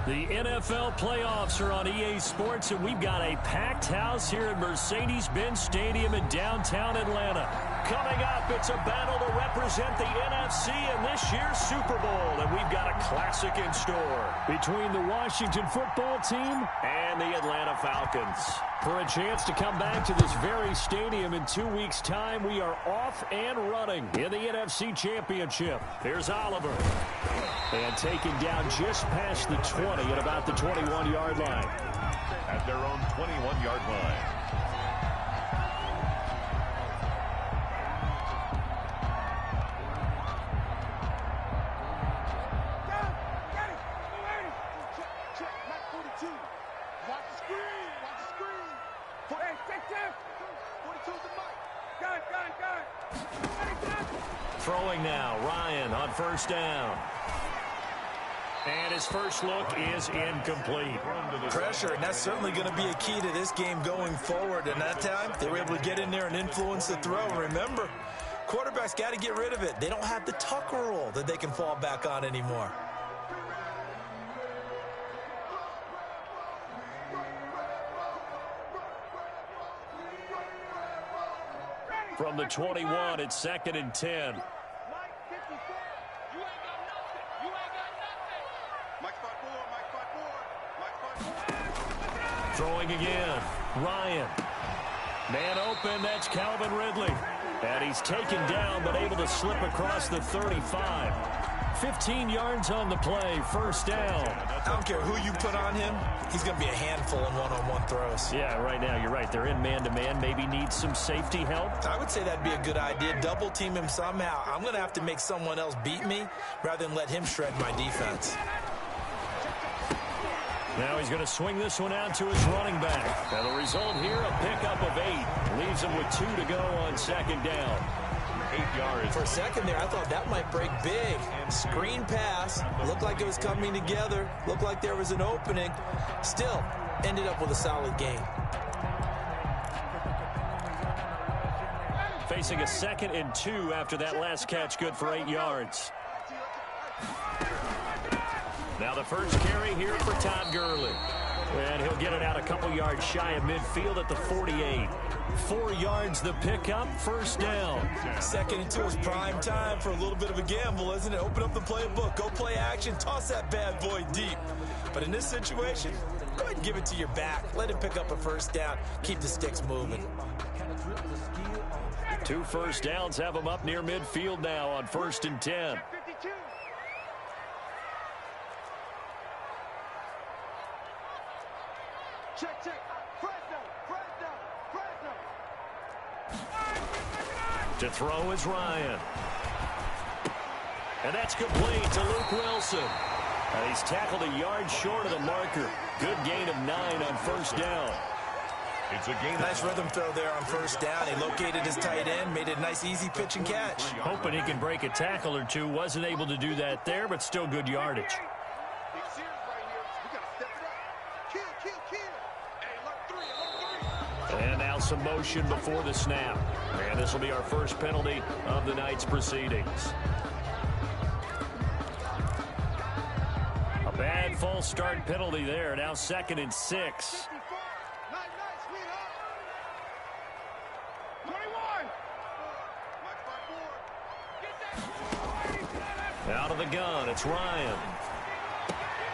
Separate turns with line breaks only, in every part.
The NFL playoffs are on EA Sports, and we've got a packed house here at Mercedes-Benz Stadium in downtown Atlanta. Coming up, it's a battle to represent the NFC in this year's Super Bowl, and we've got a classic in store between the Washington football team and the Atlanta Falcons. For a chance to come back to this very stadium in 2 weeks' time, we are off and running in the NFC Championship. Here's Oliver. And taken down just past the 20 at about the 21-yard line.
At their own 21-yard line.
Throwing now, Ryan on first down. And his first look is incomplete.
Pressure, and that's certainly going to be a key to this game going forward. And that time, they were able to get in there and influence the throw. Remember, quarterbacks got to get rid of it. They don't have the Tucker rule that they can fall back on anymore.
From the 21, it's 2nd and 10. Throwing again, Ryan. Man open, that's Calvin Ridley. And he's taken down, but able to slip across the 35. 15 yards on the play, first down.
I don't care who you put on him, he's going to be a handful in one-on-one throws.
Yeah, right now, you're right. They're in man-to-man, maybe needs some safety help.
I would say that'd be a good idea. Double team him somehow. I'm going to have to make someone else beat me rather than let him shred my defense.
Now he's going to swing this one out to his running back. Now the result here, a pickup of 8. Leaves him with 2 to go on second down.
8 yards. For a second there, I thought that might break big. Screen pass. Looked like it was coming together. Looked like there was an opening. Still, ended up with a solid game.
Facing a 2nd and 2 after that last catch, good for 8 yards. Now the first carry here for Todd Gurley. And he'll get it out a couple yards shy of midfield at the 48. 4 yards the pickup, first down.
2nd and 2 is prime time for a little bit of a gamble, isn't it? Open up the playbook, go play action, toss that bad boy deep. But in this situation, go ahead and give it to your back. Let him pick up a first down. Keep the sticks moving.
2 first downs have him up near midfield now on 1st and 10.
Check.
To throw is Ryan. And that's complete to Luke Wilson. And he's tackled a yard short of the marker. Good gain of 9 on first down.
It's a gain.
Nice rhythm throw there on first down. He located his tight end, made it a nice easy pitch and catch.
Hoping he can break a tackle or two. Wasn't able to do that there, but still good yardage. And now some motion before the snap. And this will be our first penalty of the night's proceedings. A bad false start penalty there. Now 2nd and 6. Out of the gun, it's Ryan.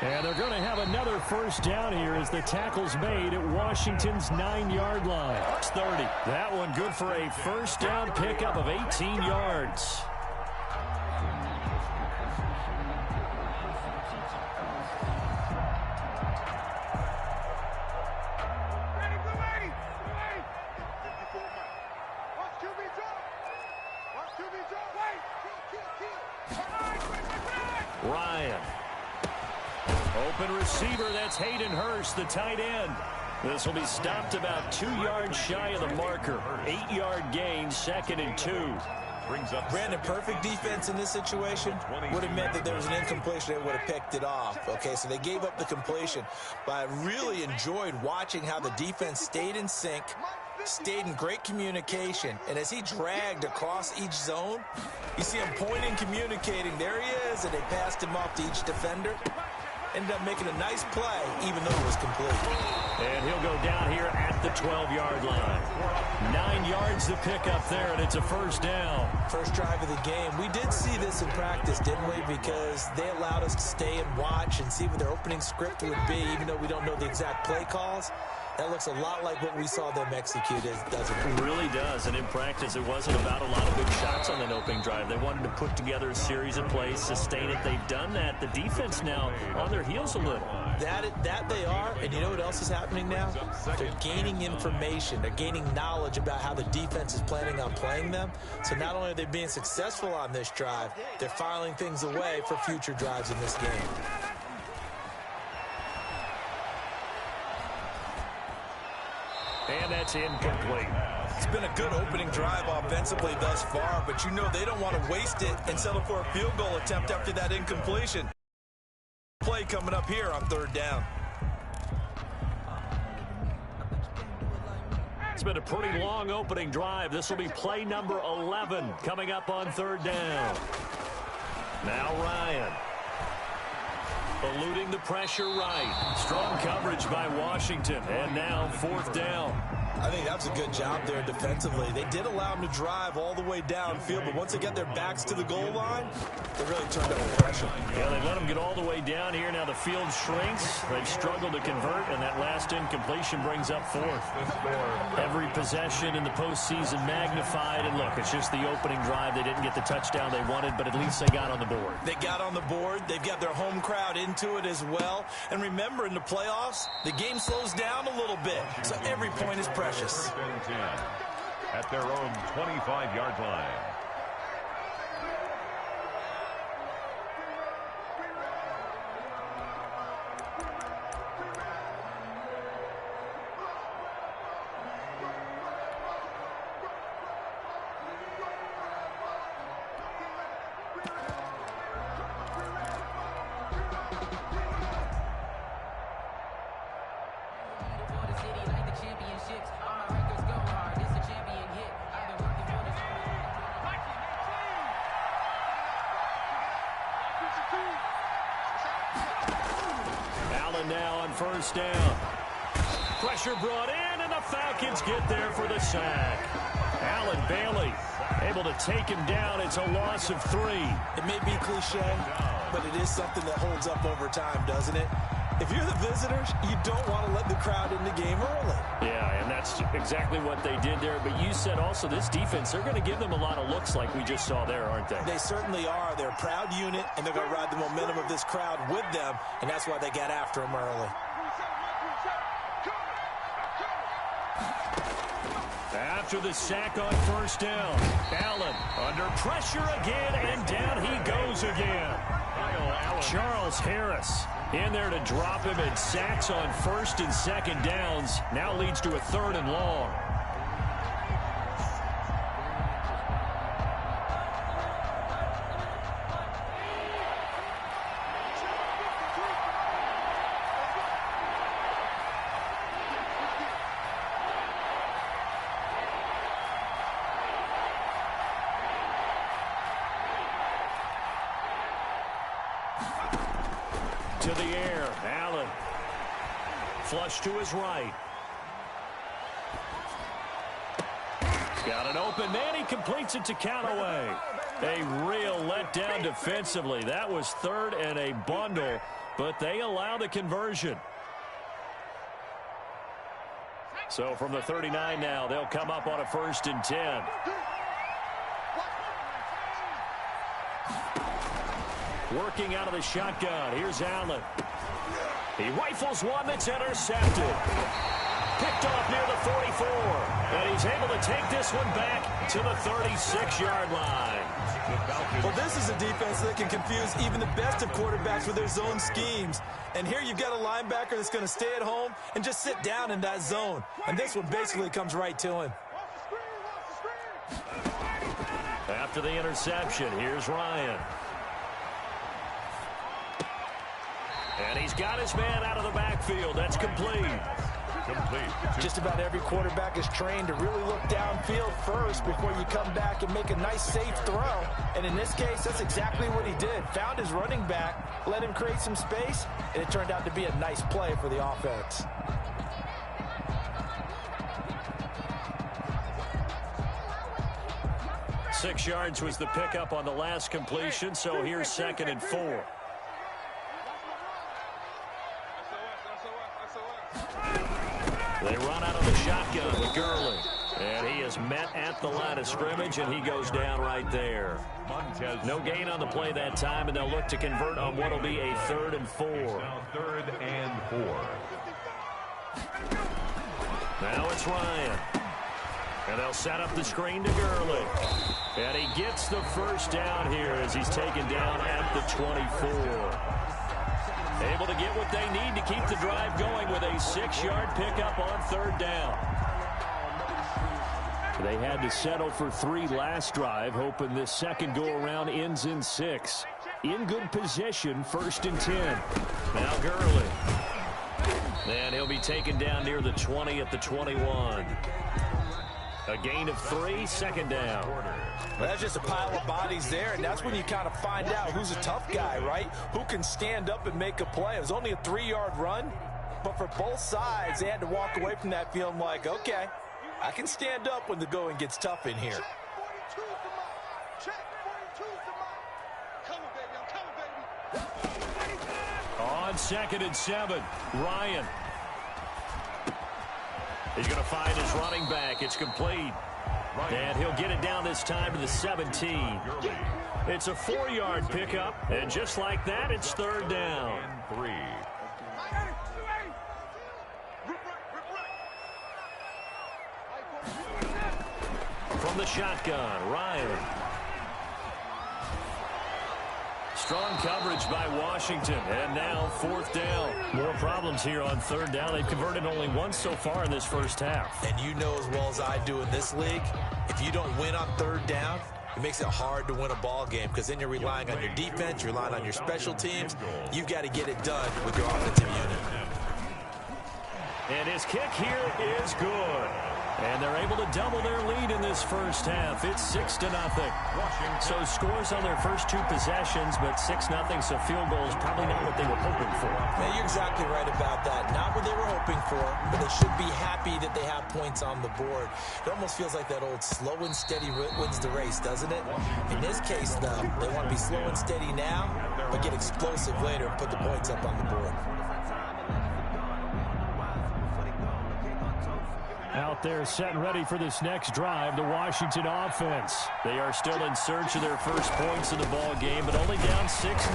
And they're going to have another first down here as the tackle's made at Washington's 9-yard line. It's 30. That one good for a first down pickup of 18 yards. Ryan. Open receiver, that's Hayden Hurst, the tight end. This will be stopped about 2 yards shy of the marker. 8-yard gain, 2nd and 2.
Brings up
Brandon, perfect defense in this situation would have meant that there was an incompletion. They would have picked it off. Okay, so they gave up the completion. But I really enjoyed watching how the defense stayed in sync, stayed in great communication. And as he dragged across each zone, you see him pointing, communicating. There he is, and they passed him off to each defender. ended up making a nice play, even though it was complete.
And he'll go down here at the 12-yard line. 9 yards to pick up there, and it's a first down.
First drive of the game. We did see this in practice, didn't we? Because they allowed us to stay and watch and see what their opening script would be, even though we don't know the exact play calls. That looks a lot like what we saw them execute, doesn't it?
It really does. And in practice, it wasn't about a lot of big shots on that opening drive. They wanted to put together a series of plays, sustain it. They've done that. The defense now on their heels a little.
That they are. And you know what else is happening now? They're gaining information. They're gaining knowledge about how the defense is planning on playing them. So not only are they being successful on this drive, they're filing things away for future drives in this game.
And that's incomplete.
It's been a good opening drive offensively thus far, but you know they don't want to waste it and settle for a field goal attempt after that incompletion. Play coming up here on third down.
It's been a pretty long opening drive. This will be play number 11 coming up on third down. Now Ryan. Eluding the pressure right. Strong coverage by Washington. And now fourth down.
I think that was a good job there defensively. They did allow them to drive all the way downfield, but once they get their backs to the goal line, they really turned up the pressure.
Yeah, they let them get all the way down here. Now the field shrinks. They've struggled to convert, and that last incompletion brings up fourth. Every possession in the postseason magnified. And look, it's just the opening drive. They didn't get the touchdown they wanted, but at least they got on the board.
They got on the board. They've got their home crowd into it as well. And remember, in the playoffs, the game slows down a little bit, so every point is precious.
At their own 25-yard line.
Now on first down. Pressure brought in, and the Falcons get there for the sack. Allen Bailey able to take him down. It's a loss of 3.
It may be cliche, but it is something that holds up over time, doesn't it? If you're the visitors, you don't want to let the crowd in the game early.
Yeah, and that's exactly what they did there. But you said also this defense, they're going to give them a lot of looks like we just saw there, aren't they?
They certainly are. They're a proud unit, and they're going to ride the momentum of this crowd with them, and that's why they got after them early.
After the sack on first down, Allen under pressure again, and down he goes again. Charles Harris in there to drop him, and sacks on first and second downs. Now leads to a third and long. To the air, Allen. Flush to his right. Got an open man. He completes it to Callaway. A real letdown defensively. That was third and a bundle, but they allow the conversion. So from the 39 now, they'll come up on a 1st and 10. Working out of the shotgun. Here's Allen. He rifles one that's intercepted. Picked off near the 44. And he's able to take this one back to the 36-yard line.
Well, this is a defense that can confuse even the best of quarterbacks with their zone schemes. And here you've got a linebacker that's going to stay at home and just sit down in that zone. And this one basically comes right to him.
After the interception, here's Ryan. And he's got his man out of the backfield. That's complete.
Complete.
Just about every quarterback is trained to really look downfield first before you come back and make a nice, safe throw. And in this case, that's exactly what he did. Found his running back, let him create some space, and it turned out to be a nice play for the offense.
Six yards was the pickup on the last completion, so here's 2nd and 4. They run out of the shotgun with Gurley. And he is met at the line of scrimmage, and he goes down right there. No gain on the play that time, and they'll look to convert on what will be a 3rd and 4.
Now 3rd and 4.
Now it's Ryan. And they'll set up the screen to Gurley. And he gets the first down here as he's taken down at the 24. Able to get what they need to keep the drive going with a 6-yard pickup on 3rd down. They had to settle for 3 last drive, hoping this second go-around ends in 6. In good position, 1st and 10. Now Gurley. And he'll be taken down near the 20 at the 21. A gain of 3, 2nd down.
Well, that's just a pile of bodies there, and that's when you kind of find out who's a tough guy, right? Who can stand up and make a play. It was only a 3-yard run, but for both sides, they had to walk away from that feeling like, okay, I can stand up when the going gets tough in here.
On 2nd and 7, Ryan. He's going to find his running back. It's complete. And he'll get it down this time to the 17. It's a 4-yard pickup, and just like that, it's 3rd down.
3.
From the shotgun, Ryan. Strong coverage by Washington, and now 4th down. More problems here on 3rd down. They've converted only once so far in this first half.
And you know as well as I do in this league, if you don't win on 3rd down, it makes it hard to win a ball game because then you're relying on your defense, you're relying on your special teams. You've got to get it done with your offensive unit.
And his kick here is good. And they're able to double their lead in this first half. It's 6-0. So scores on their first 2 possessions, but 6-0, so field goal is probably not what they were hoping for.
Man, you're exactly right about that. Not what they were hoping for, but they should be happy that they have points on the board. It almost feels like that old slow and steady wins the race, doesn't it? In this case, though, they want to be slow and steady now, but get explosive later and put the points up on the board.
Out there set and ready for this next drive, the Washington offense. They are still in search of their first points in the ball game, but only down 6-0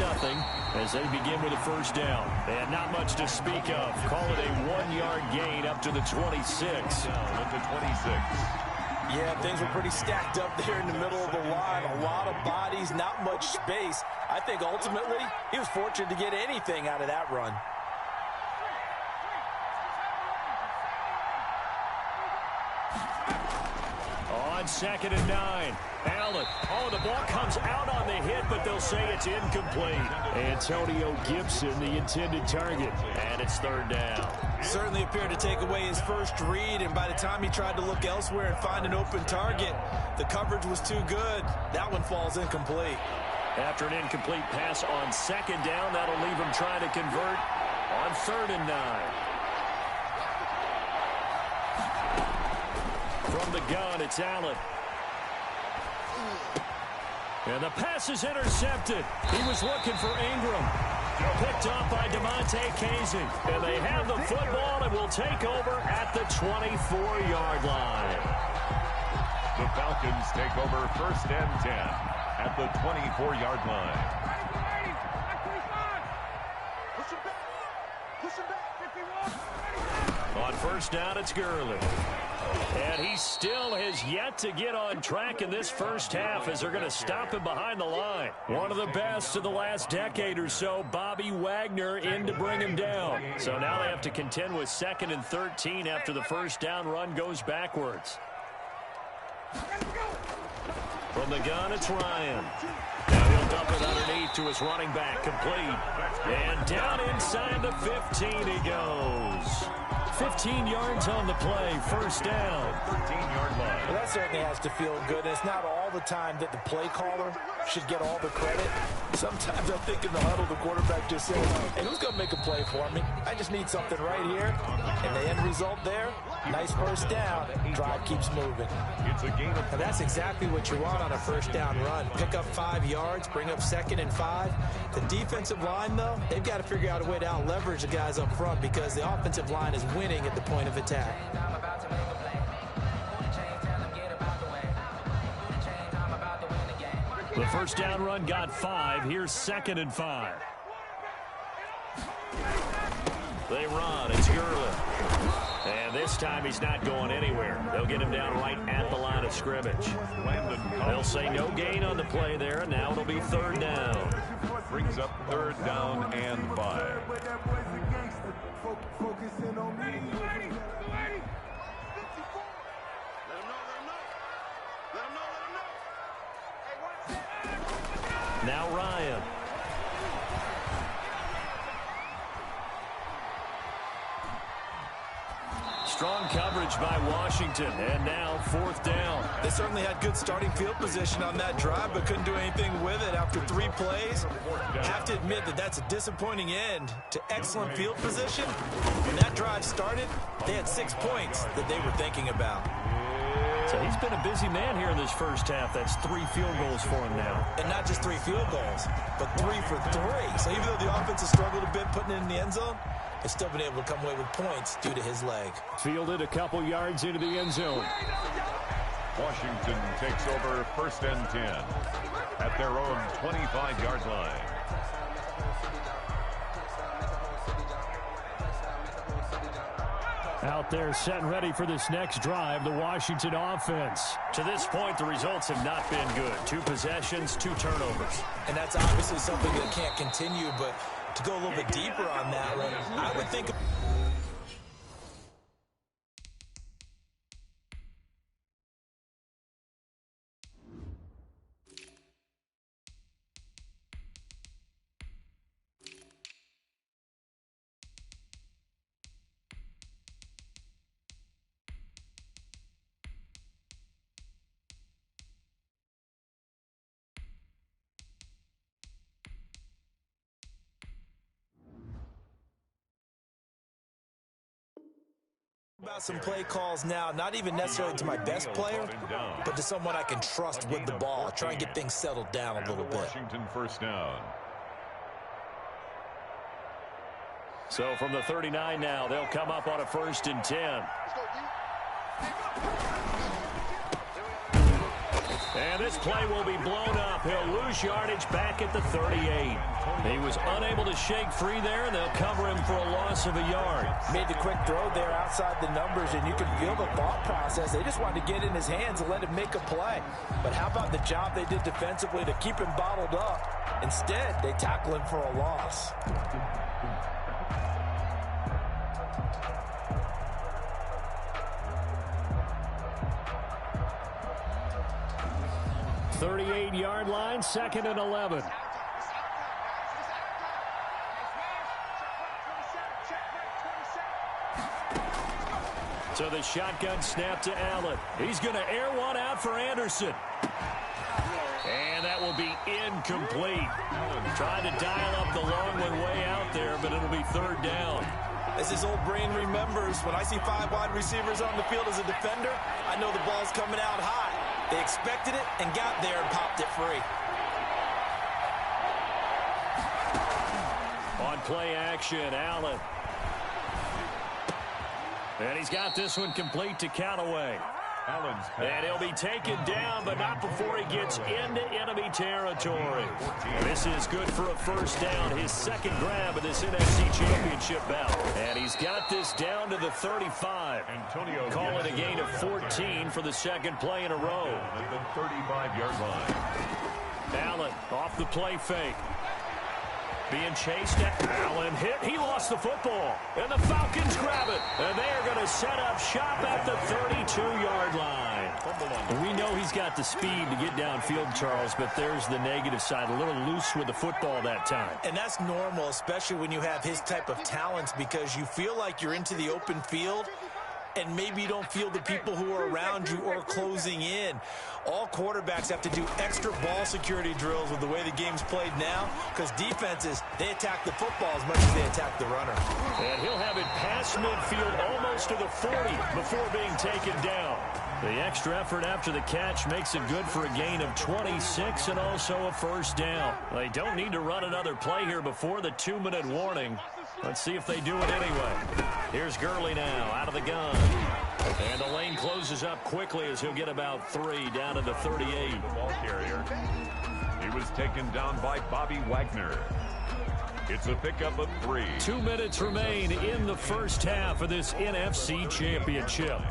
as they begin with a 1st down. And not much to speak of. Call it a 1-yard gain up to the 26.
At the 26.
Yeah, things were pretty stacked up there in the middle of the line. A lot of bodies, not much space. I think ultimately he was fortunate to get anything out of that run.
On 2nd and 9, Allen. Oh, the ball comes out on the hit, but they'll say it's incomplete. Antonio Gibson, the intended target, and it's 3rd down.
Certainly appeared to take away his first read, and by the time he tried to look elsewhere and find an open target, the coverage was too good. That one falls incomplete.
After an incomplete pass on 2nd down, that'll leave him trying to convert on 3rd and 9. From the gun, it's Allen. And the pass is intercepted. He was looking for Ingram. Picked off by DeMonte Casey. And they have the football and will take over at the 24-yard line.
The Falcons take over 1st and 10 at the 24-yard line.
On 1st down, it's Gurley. And he still has yet to get on track in this first half as they're going to stop him behind the line. One of the best of the last decade or so, Bobby Wagner, in to bring him down. So now they have to contend with 2nd and 13 after the 1st down run goes backwards. From the gun, it's Ryan. Now he'll dump it underneath to his running back, complete. And down inside the 15 he goes. 15 yards on the play, first down.
13-yard line.
Well, that certainly has to feel good. It's not all the time that the play caller should get all the credit. Sometimes I think in the huddle, the quarterback just says, hey, who's going to make a play for me? I just need something right here. And the end result there, nice first down. Drive keeps moving.
It's a gain of...
And that's exactly what you want on a first down run. Pick up 5 yards, bring up 2nd and 5. The defensive line, though, they've got to figure out a way to out-leverage the guys up front because the offensive line is winning at the point of attack.
The first down run got 5. Here's 2nd and 5. They run. It's Gurley. And this time he's not going anywhere. They'll get him down right at the line of scrimmage. They'll say no gain on the play there, and now it'll be 3rd down.
Brings up 3rd down and 5.
Now Ryan. Strong coverage by Washington, and now 4th down.
They certainly had good starting field position on that drive, but couldn't do anything with it after 3 plays. Have to admit that that's a disappointing end to excellent field position. When that drive started, they had 6 points that they were thinking about.
So he's been a busy man here in this first half. That's 3 field goals for him now.
And not just 3 field goals, but 3 for 3. So even though the offense has struggled a bit putting it in the end zone, they've still been able to come away with points due to his leg.
Fielded a couple yards into the end zone.
Washington takes over 1st and 10 at their own 25-yard line.
Out there set and ready for this next drive, the Washington offense. To this point, the results have not been good. 2 possessions, 2 turnovers.
And that's obviously something that can't continue, but to go a little bit deeper on that one, I would think... about some play calls now, not even necessarily to my best player, but to someone I can trust with the ball. Try and get things settled down a little bit.
Washington 1st down.
So from the 39 now, they'll come up on a 1st and 10. And this play will be blown up. He'll lose yardage back at the 38. He was unable to shake free there, and they'll cover him for a loss of a yard.
Made the quick throw there outside the numbers, and you can feel the thought process. They just wanted to get in his hands and let him make a play. But how about the job they did defensively to keep him bottled up? Instead, they tackle him for a loss.
38-yard line, 2nd and 11. So the shotgun snap to Allen. He's going to air one out for Anderson. And that will be incomplete. Trying to dial up the long one way out there, but it'll be 3rd down.
As his old brain remembers, when I see 5 wide receivers on the field as a defender, I know the ball's coming out high. They expected it and got there and popped it free.
On play action, Allen. And he's got this one complete to Callaway. And he'll be taken down, but not before he gets into enemy territory. This is good for a 1st down, his 2nd grab of this NFC Championship bout. And he's got this down to the 35. Call it a gain of 14 for the 2nd play in a row.
At the 35-yard line.
Allen off the play fake. Being chased at Allen hit. He lost the football. And the Falcons grab it. And they are going to set up shop at the 32-yard line. We know he's got the speed to get downfield, Charles, but there's the negative side. A little loose with the football that time.
And that's normal, especially when you have his type of talents, because you feel like you're into the open field and maybe you don't feel the people who are around you or closing in. All quarterbacks have to do extra ball security drills with the way the game's played now, because defenses, they attack the football as much as they attack the runner.
And he'll have it past midfield almost to the 40 before being taken down. The extra effort after the catch makes it good for a gain of 26 and also a first down. They don't need to run another play here before the 2-minute warning. Let's see if they do it anyway. Here's Gurley now out of the gun. And the lane closes up quickly as he'll get about 3 down to the 38.
The ball carrier. He was taken down by Bobby Wagner. It's a pickup of 3.
2 minutes remain in the first half of this NFC Championship.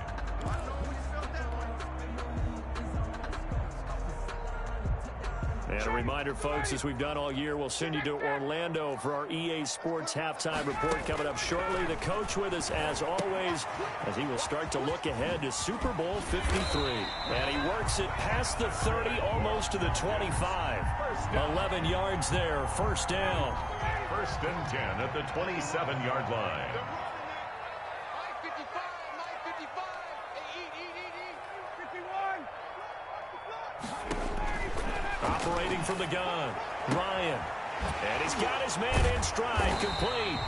And a reminder, folks, as we've done all year, we'll send you to Orlando for our EA Sports halftime report coming up shortly. The coach with us, as always, as he will start to look ahead to Super Bowl 53. And he works it past the 30, almost to the 25. 11 yards there, first down.
First and 10 at the 27-yard line.
Operating from the gun, Ryan. And he's got his man in stride, complete.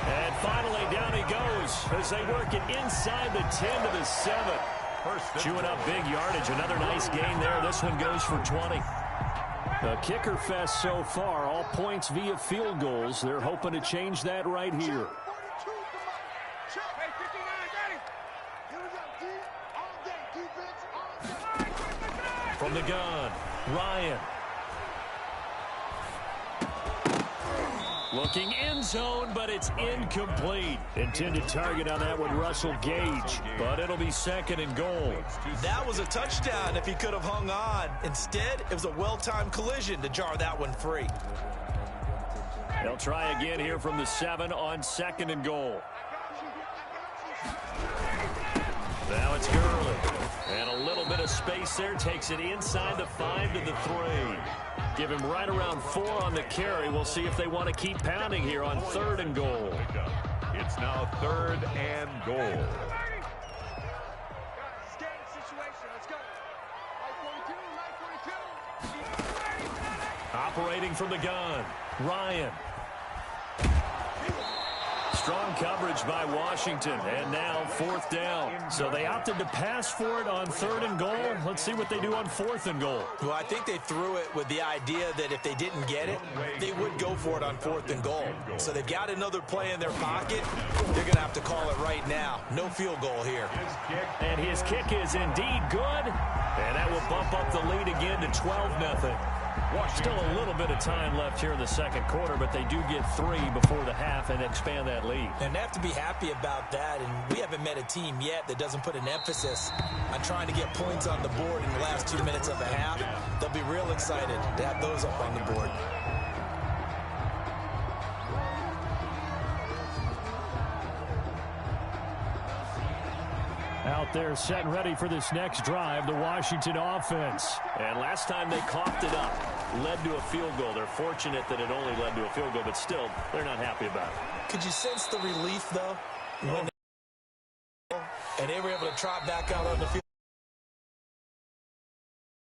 And finally, down he goes as they work it inside the 10 to the 7. Chewing up big yardage. Another nice gain there. This one goes for 20. The kicker fest so far, all points via field goals. They're hoping to change that right here. From the gun, Ryan. Looking end zone, but it's incomplete. Intended target on that one, Russell Gage. But it'll be second and goal.
That was a touchdown if he could have hung on. Instead, it was a well-timed collision to jar that one free.
They'll try again here from the 7 on second and goal. Now it's Gurley. And a little bit of space there. Takes it inside the 5 to the 3. Give him right around 4 on the carry. We'll see if they want to keep pounding here on third and goal.
It's now third and goal.
Operating from the gun, Ryan. Strong coverage by Washington, and now fourth down. So they opted to pass for it on third and goal. Let's see what they do on fourth and goal.
Well, I think they threw it with the idea that if they didn't get it, they would go for it on fourth and goal. So they've got another play in their pocket. They're going to have to call it right now. No field goal here.
And his kick is indeed good. And that will bump up the lead again to 12-0. Still a little bit of time left here in the second quarter, but they do get 3 before the half and expand that lead.
And they have to be happy about that, and we haven't met a team yet that doesn't put an emphasis on trying to get points on the board in the last 2 minutes of the half. They'll be real excited to have those up on the board.
Out there set and ready for this next drive, the Washington offense. And last time they coughed it up, led to a field goal. They're fortunate that it only led to a field goal, but still, they're not happy about it.
Could you sense the relief, though, when and they were able to trot back out on the field?